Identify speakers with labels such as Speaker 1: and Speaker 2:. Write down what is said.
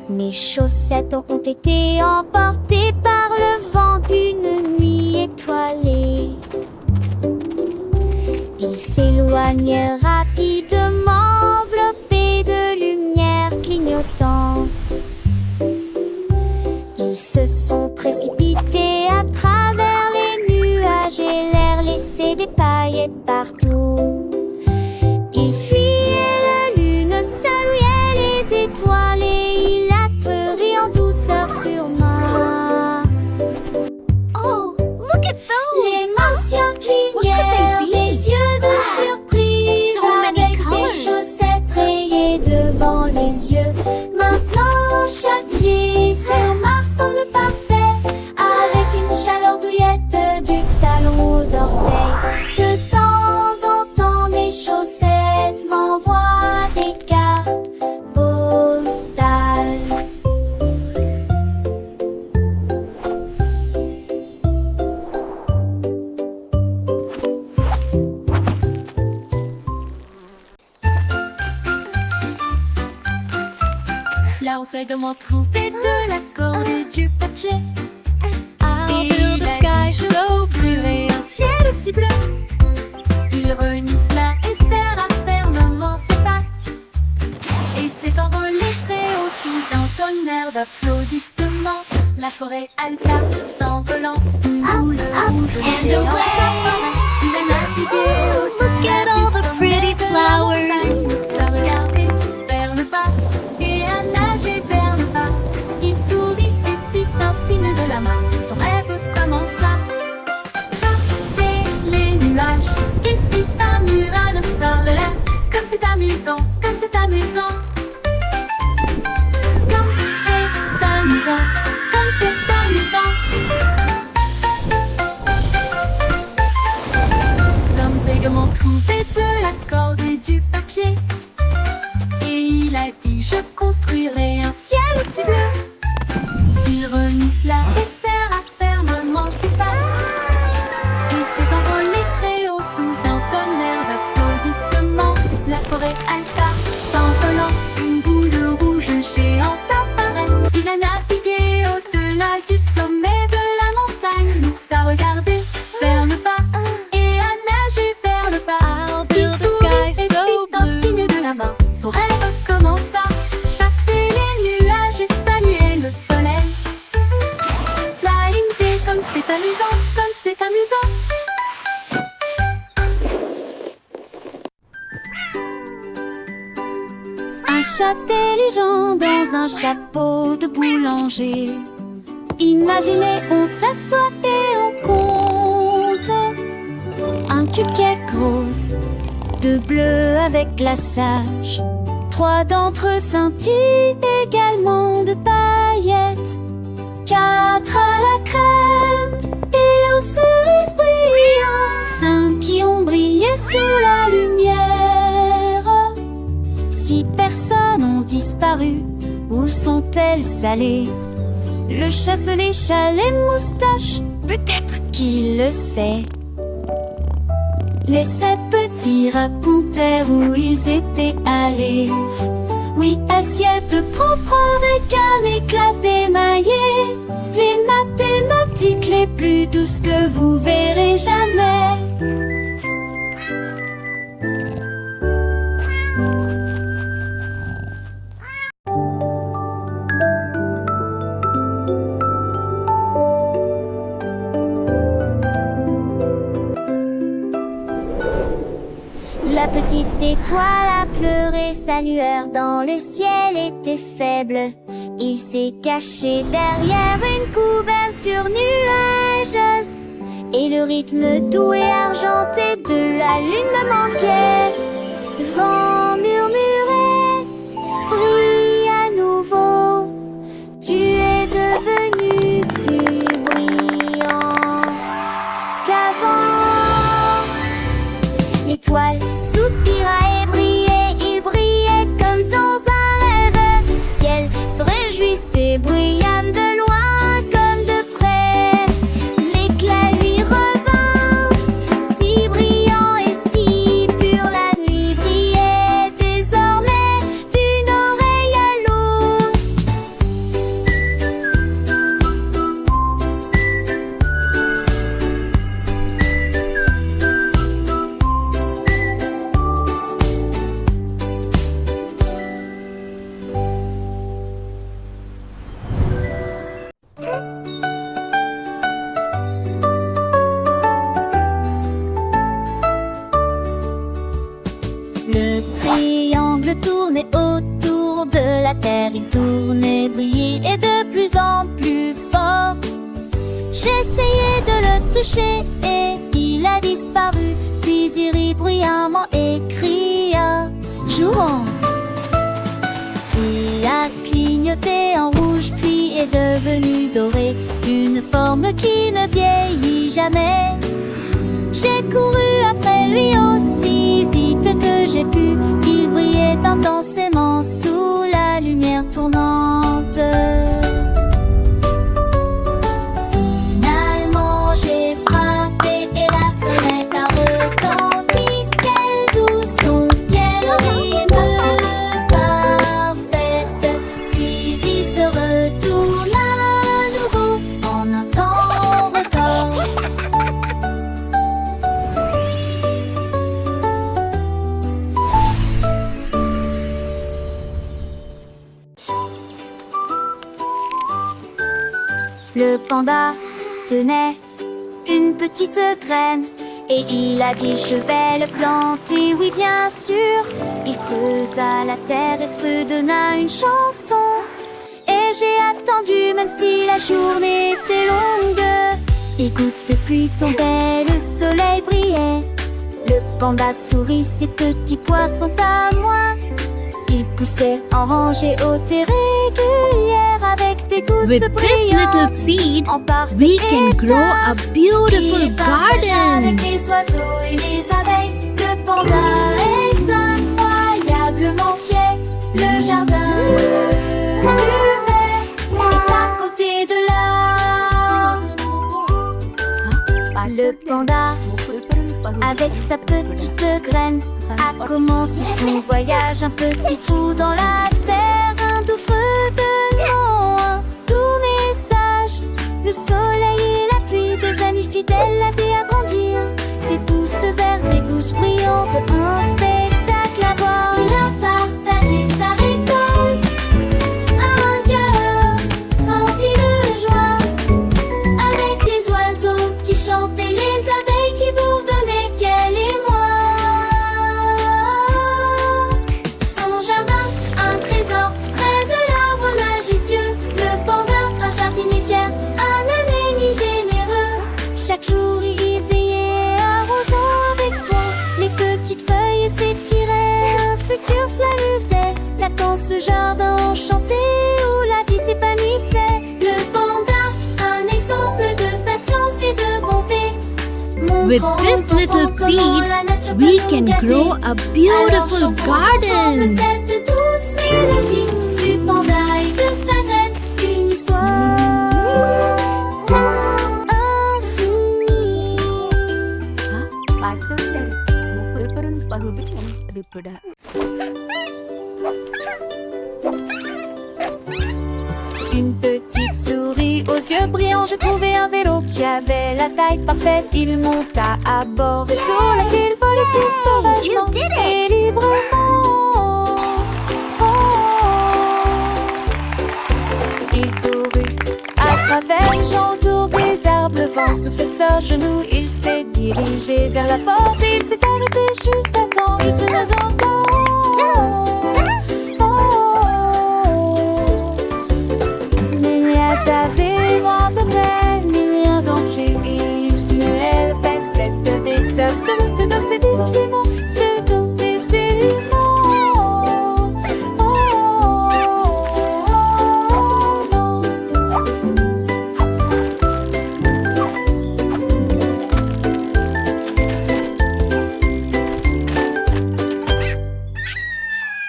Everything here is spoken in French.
Speaker 1: Mes chaussettes ont été emportées par le vent d'une nuit étoilée. Ils s'éloignent rapidement, enveloppés de lumière clignotante. Ils se sont précipités à travers les nuages et l'air laissé des paillettes partout. Ils fuyaient la lune, saluaient les étoiles et il atterrit en douceur sur Mars.
Speaker 2: Oh, look at those!
Speaker 1: Les martiens clignèrent des yeux de surprise avec des chaussettes rayées devant les yeux. Maintenant chaque pied sur Mars semble parfait, avec une chaleur douillette du talon aux orteils. De temps en temps mes chaussettes m'envoient des cartes postales.
Speaker 3: Là on sait comment trouver de la corde et du papier.
Speaker 2: I'll build a sky so blue.
Speaker 3: Et un ciel aussi bleu. Il renifla et serra fermement ses pattes. Et il s'est envolé très haut sous un tonnerre d'applaudissements. La forêt alta s'envolant. Où le rouge géant apparaît. Il a navigué au
Speaker 2: Look at all the pretty flowers.
Speaker 3: Ça regardait vers le bas et a nagé vers le bas. Il sourit et fit un signe de la main. Son rêve commença. Passer les nuages, il fit un mural de solaire. Comme c'est amusant, comme c'est amusant. Comme c'est amusant, comme c'est amusant. L'homme sait comment trouver de la corde et du papier. Et il a dit je construirai un ciel aussi bleu. Il renifla et serra fermement ses pattes. Il s'est envolé très haut sous un tonnerre d'applaudissements. La forêt alta s'envolant, une boule rouge géante apparaît. Il a navigué au-delà du sommet de la montagne. L'ours a regardé vers le bas et a nagé vers le bas.
Speaker 2: I'll
Speaker 3: Il
Speaker 2: build a
Speaker 3: sourit
Speaker 2: sky
Speaker 3: et
Speaker 2: so
Speaker 3: fit un
Speaker 2: blue.
Speaker 3: signe de la main. Son rêve commença. Chasser les nuages et saluer le soleil. Flying bee, comme c'est amusant, comme c'est amusant.
Speaker 1: Un chat intelligent dans un chapeau de boulanger. Imaginez, on s'assoit et on compte. Un cuquet grosse, de bleu avec glaçage. 3 d'entre eux scintillent également de paillettes. 4 à la crème et aux cerises brillantes. 5 qui ont brillé sous la lumière. 6 personnes ont disparu. Où sont-elles allées? Le chat se lécha les moustaches. Peut-être qu'il le sait. Les 7 petits racontèrent où ils étaient allés. Oui, assiette propre avec un éclat émaillé. Les mathématiques les plus douces que vous verrez jamais. La petite étoile a pleuré, sa lueur dans le ciel était faible. Il s'est caché derrière une couverture nuageuse. Et le rythme doux et argenté de la lune me manquait. Le vent murmurait, bruit à nouveau. Tu es devenu plus brillant qu'avant. L'étoile soupira et brillait, il brillait comme dans un rêve. Le ciel se réjouissait, bruyant de loin comme de près. L'éclat lui revint, si brillant et si pur. La nuit brillait désormais d'une Le triangle tournait autour de la terre. Il tournait, brillait et de plus en plus fort. J'essayais de le toucher et il a disparu. Puis il rit bruyamment et cria « Jouons !» Il a clignoté en rouge puis est devenu doré. Une forme qui ne vieillit jamais. J'ai couru après lui aussi vite que j'ai pu. Il brillait intensément sous la lumière tournante. Finalement j'ai frappé et la sonnette a retenti. Quel doux son, quelle rime parfaite. Puis il se retourne à nouveau en un temps record. Le panda tenait une petite graine et il a dit je vais le planter, oui bien sûr. Il creusa la terre et fredonna une chanson. Et j'ai attendu même si la journée était longue. Écoute, depuis tombait, le soleil brillait. Le panda sourit, ses petits pois sont à moi. Il poussait en rangée haute et régulière avec des gousses
Speaker 4: With this
Speaker 1: brillantes.
Speaker 4: little seed,
Speaker 1: En parfait
Speaker 4: we can grow
Speaker 1: état.
Speaker 4: a beautiful
Speaker 1: Il partage
Speaker 4: garden.
Speaker 1: avec les oiseaux et les abeilles. Le panda est incroyablement fier. Le jardin, le duvet est à côté de là. Le panda, avec sa petite graine, a commencé son voyage. Un petit trou dans la terre, un doux fredonnement, un doux message. Le soleil et la pluie, des amis fidèles l'aidaient à grandir. Des pousses vertes, des gousses brillantes, un spectacle à voir. Il a partagé sa récolte, un cœur rempli de joie, avec les oiseaux qui chantaient, les abeilles qui bourdonnaient, qu'elle et moi. Son jardin, un trésor, près de l'arbre magicieux. Le panda, un jardinier fier, un ami généreux. Chaque jour il veillait, arrosant avec soin les petites feuilles s'étiraient. Un futur se luisait, là dans ce jardin enchanté où la vie s'épanouissait. Le panda, un exemple de patience et de bonté.
Speaker 4: With
Speaker 1: Montrant
Speaker 4: this
Speaker 1: aux
Speaker 4: little
Speaker 1: enfants comment la nature
Speaker 4: seed,
Speaker 1: peut
Speaker 4: we
Speaker 1: nous
Speaker 4: can
Speaker 1: gâter.
Speaker 4: grow a
Speaker 1: Alors
Speaker 4: beautiful
Speaker 1: chantons ensemble
Speaker 4: garden.
Speaker 1: cette douce mélodie du panda et de sa graine, une histoire infinie. Une petite souris aux yeux brillants, j'ai trouvé un vélo qui avait la taille parfaite. Il monta à bord et tout la ville volait si sauvagement et librement. Il courut à travers les champs autour des arbres. Le vent soufflait de leurs genoux. Il s'est dirigé vers la porte. Il s'est arrêté juste à temps, juste un temps. T'avais moi à peu près, mais rien d'entier. Il simulait le fait, cette décès, se dans ses dissimons.